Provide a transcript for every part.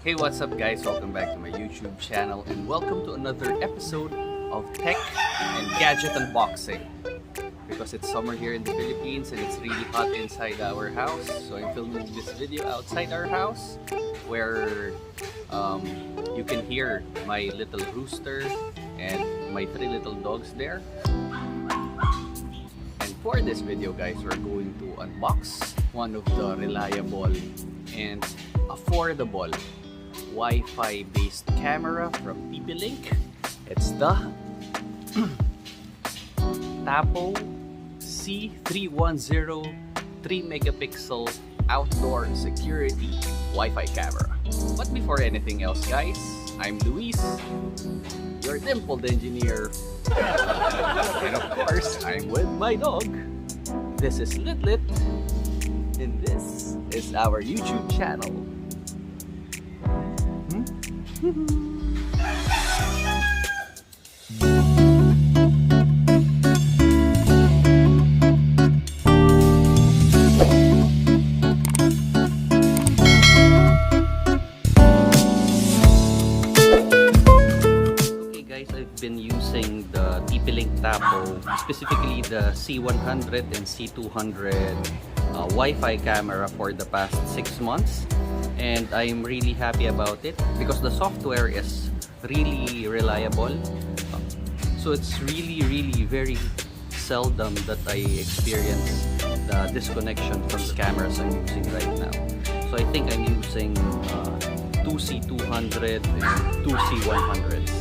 Hey, what's up guys? Welcome back to my YouTube channel and welcome to another episode of Tech and Gadget Unboxing. Because it's summer here in the Philippines and it's really hot inside our house, so I'm filming this video outside our house where you can hear my little rooster and my three little dogs there. And for this video guys, we're going to unbox one of the reliable and affordable Wi-Fi based camera from TPLink. It's the Tapo C310 3-megapixel outdoor security Wi-Fi camera. But before anything else guys, I'm Luis, your dimpled engineer. And of course, I'm with my dog. This is Lit and this is our YouTube channel. I've been using the TPLink Tapo, specifically the C100 and C200 Wi-Fi camera for the past 6 months, and I'm really happy about it because the software is really reliable. So it's really very seldom that I experience the disconnection from the cameras I'm using right now. So I think I'm using two C200 and two C100s.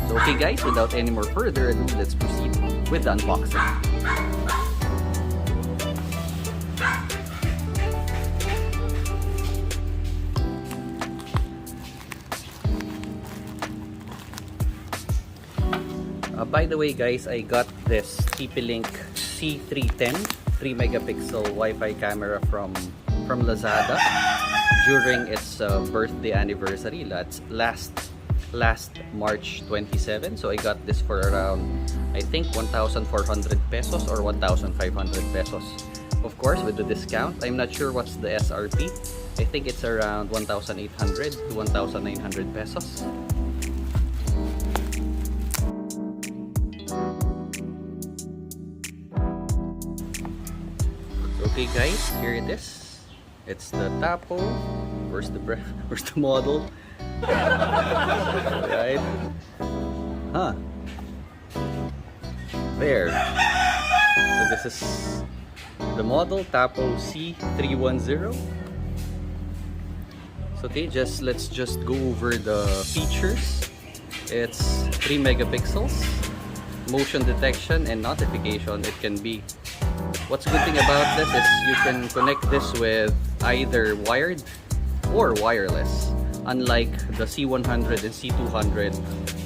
So okay guys, without any more further ado, let's proceed with the unboxing. By the way guys, I got this TPLink C310 3-megapixel Wi-Fi camera from Lazada during its birthday anniversary last March 27. So I got this for around, I think, 1,400 pesos or 1,500 pesos. Of course, with the discount, I'm not sure what's the SRP. I think it's around 1,800 to 1,900 pesos. Okay guys, here it is. It's the Tapo. Where's the model? Right? Huh. There. So this is the model Tapo C310. So okay, let's just go over the features. It's 3 megapixels, motion detection and notification. It can be, what's a good thing about this is you can connect this with either wired or wireless. Unlike the C100 and C200,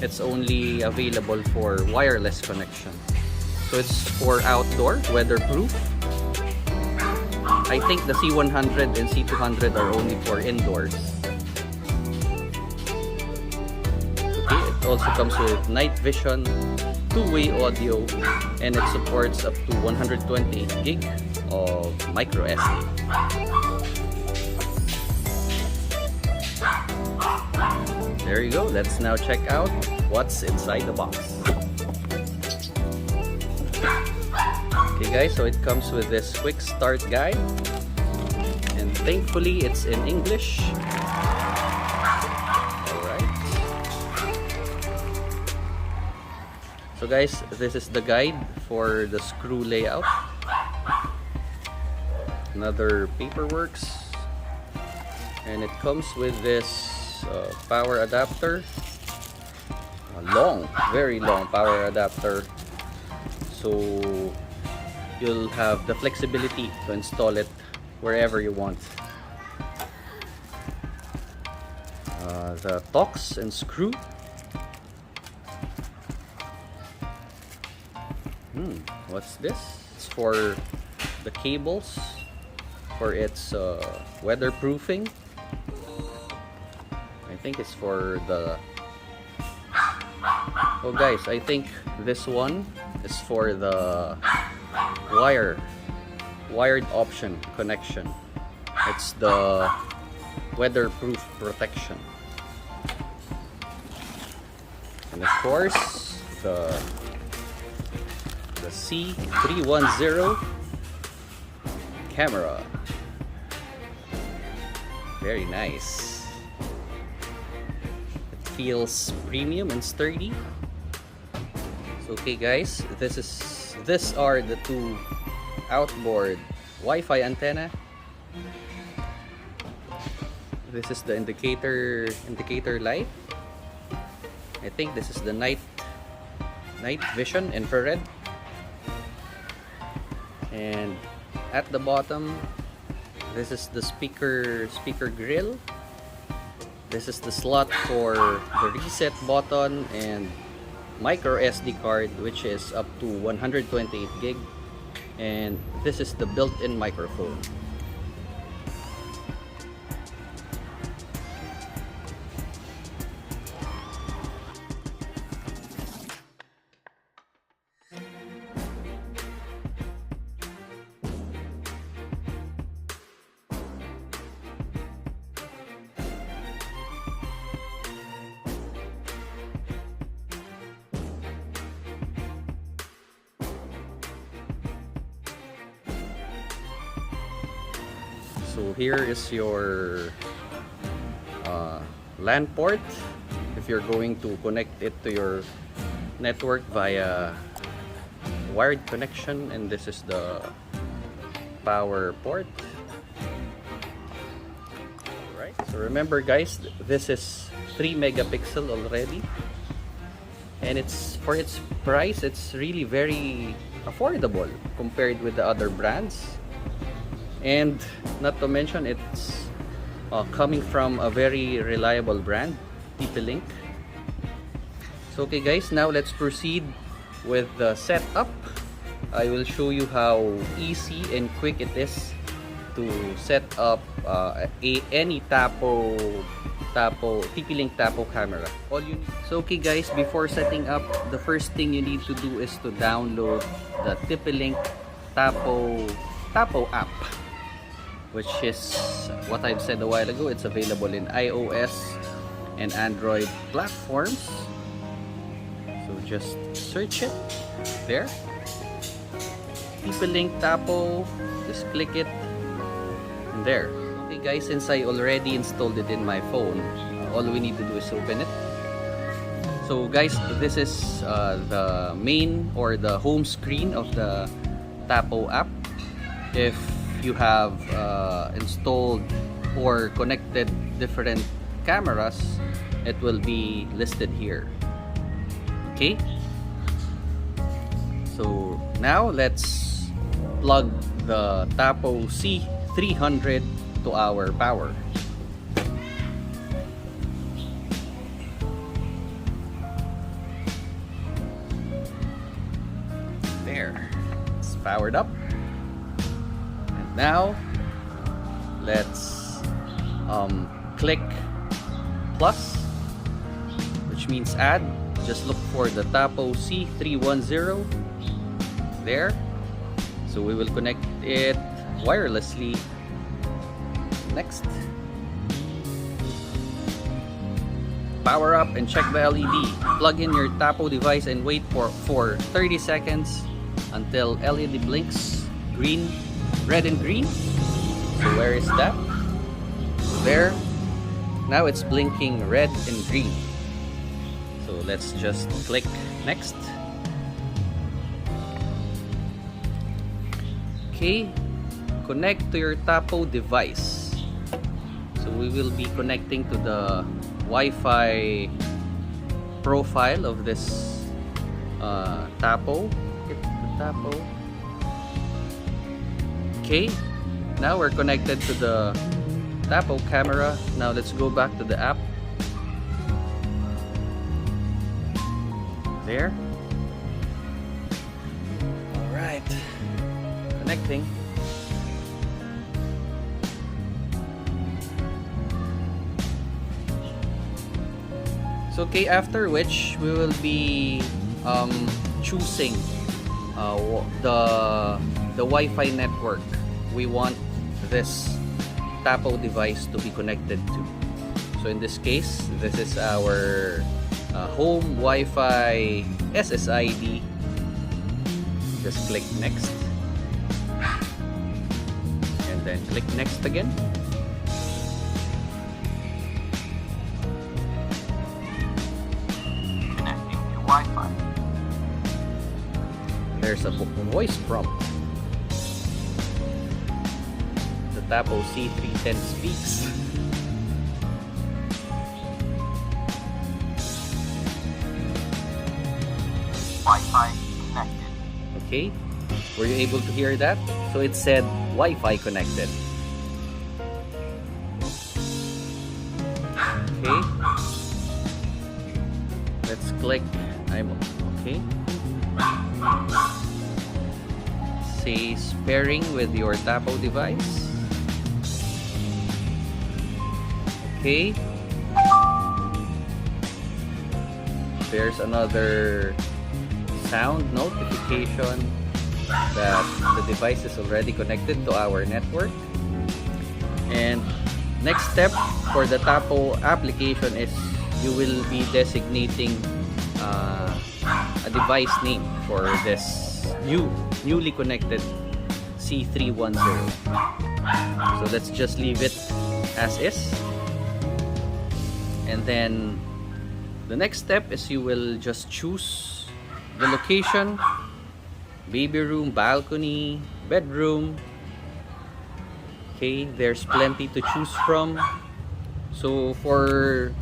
it's only available for wireless connection. So it's for outdoor, weatherproof. I think the C100 and C200 are only for indoors. Okay, it also comes with night vision, two-way audio, and it supports up to 128 gig of micro SD. There you go. Let's now check out what's inside the box. Okay guys, so it comes with this quick start guide, and thankfully it's in English. Alright. So guys, this is the guide for the screw layout. Another paperworks, and it comes with this power adapter, a very long power adapter, so you'll have the flexibility to install it wherever you want. The Torx and screw. What's this? It's for the cables for its weatherproofing. I think it's for the... Oh guys, I think this one is for the wired option connection. It's the weatherproof protection. And of course, the C310 camera. Very nice. It feels premium and sturdy. So, okay guys, these are the two outboard Wi-Fi antenna. This is the indicator light. I think this is the night vision infrared. And at the bottom, this is the speaker grill. This is the slot for the reset button and micro SD card, which is up to 128 gig, and this is the built-in microphone. So here is your LAN port if you're going to connect it to your network via wired connection, and this is the power port. Alright, so remember guys, this is 3 megapixel already, and for its price, it's really very affordable compared with the other brands. And not to mention, it's coming from a very reliable brand, TPLink. So okay guys, now let's proceed with the setup. I will show you how easy and quick it is to set up any TP-Link Tapo camera. So okay guys, before setting up, the first thing you need to do is to download the TP-Link Tapo app, which is what I've said a while ago. It's available in iOS and Android platforms. So just search it there. TP-Link Tapo, just click it, and there. Okay guys, since I already installed it in my phone, all we need to do is open it. So guys, this is the main or the home screen of the Tapo app. If you have installed or connected different cameras, it will be listed here. Okay, so now let's plug the Tapo C300 to our power. There, it's powered up. Now let's click plus, which means add. Just look for the Tapo C310 there. So we will connect it wirelessly. Next, power up and check the LED. Plug in your Tapo device and wait for 30 seconds until LED blinks green, red and green. So where is that? There. Now it's blinking red and green. So let's just click next. Okay, connect to your Tapo device. So we will be connecting to the Wi-Fi profile of this Tapo. Hit the Tapo. Okay, now we're connected to the Tapo camera. Now let's go back to the app. There. Alright. Connecting. So okay, after which we will be choosing the Wi-Fi network we want this Tapo device to be connected to. So in this case, this is our home Wi-Fi SSID. Just click next and then click next again. Connecting to Wi-Fi. There's a voice prompt. The Tapo C310 speaks. Wi-Fi connected. Okay, were you able to hear that? So it said Wi-Fi connected. Okay, let's click I'm okay. Says pairing with your Tapo device. Okay, there's another sound notification that the device is already connected to our network. And next step for the Tapo application is you will be designating a device name for this newly connected C310. So let's just leave it as is. And then the next step is you will just choose the location: baby room, balcony, bedroom. Okay, there's plenty to choose from. So for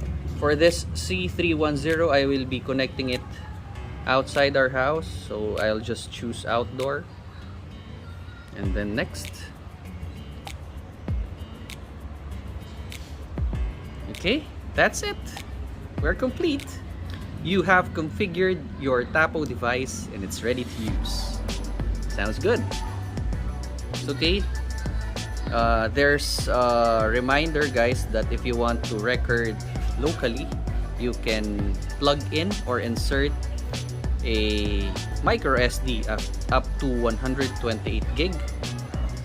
this C310, I will be connecting it outside our house, so I'll just choose outdoor. And then next. Okay, that's it. We're complete. You have configured your Tapo device and it's ready to use. Sounds good. Okay. There's a reminder, guys, that if you want to record locally, you can plug in or insert a micro SD up to 128 gig.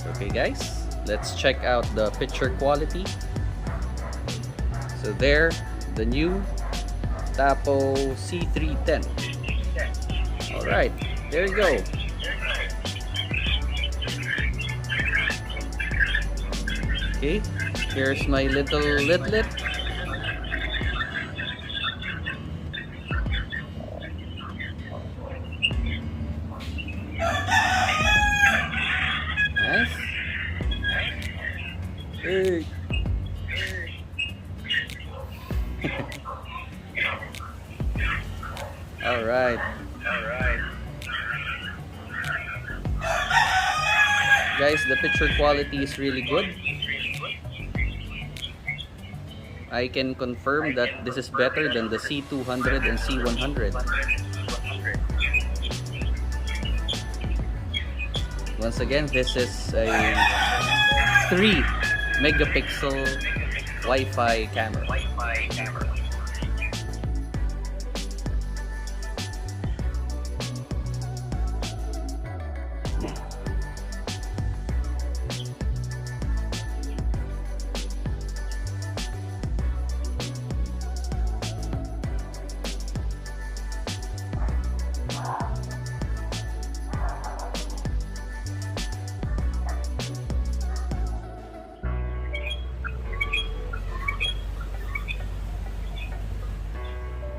Okay, guys, let's check out the picture quality. So there, the new Tapo C310. Alright, there you go. Okay, here's my little lidlet. Nice. Hey. Alright. Guys, the picture quality is really good. I can confirm that this is better than the C200 and C100. Once again, this is a 3 megapixel Wi-Fi camera.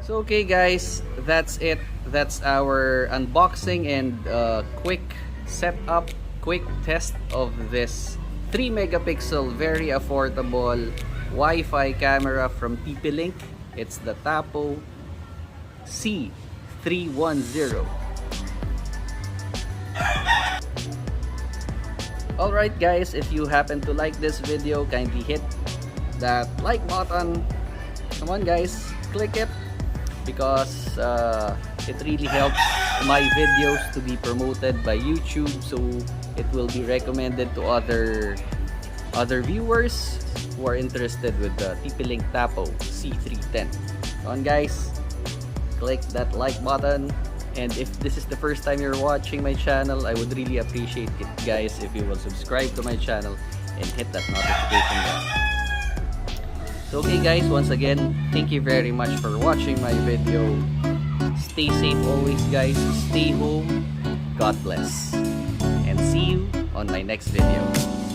So okay guys, that's it. That's our unboxing and quick setup, quick test of this 3 megapixel very affordable Wi-Fi camera from TPLink. It's the Tapo C310. Alright guys, if you happen to like this video, kindly hit that like button. Come on guys, click it, because it really helps my videos to be promoted by YouTube, so it will be recommended to other viewers who are interested with the TPLink Tapo C310. Come on guys, click that like button, and if this is the first time you're watching my channel, I would really appreciate it guys if you will subscribe to my channel and hit that notification bell. So okay guys, once again, thank you very much for watching my video. Stay safe always guys, stay home, God bless, and see you on my next video.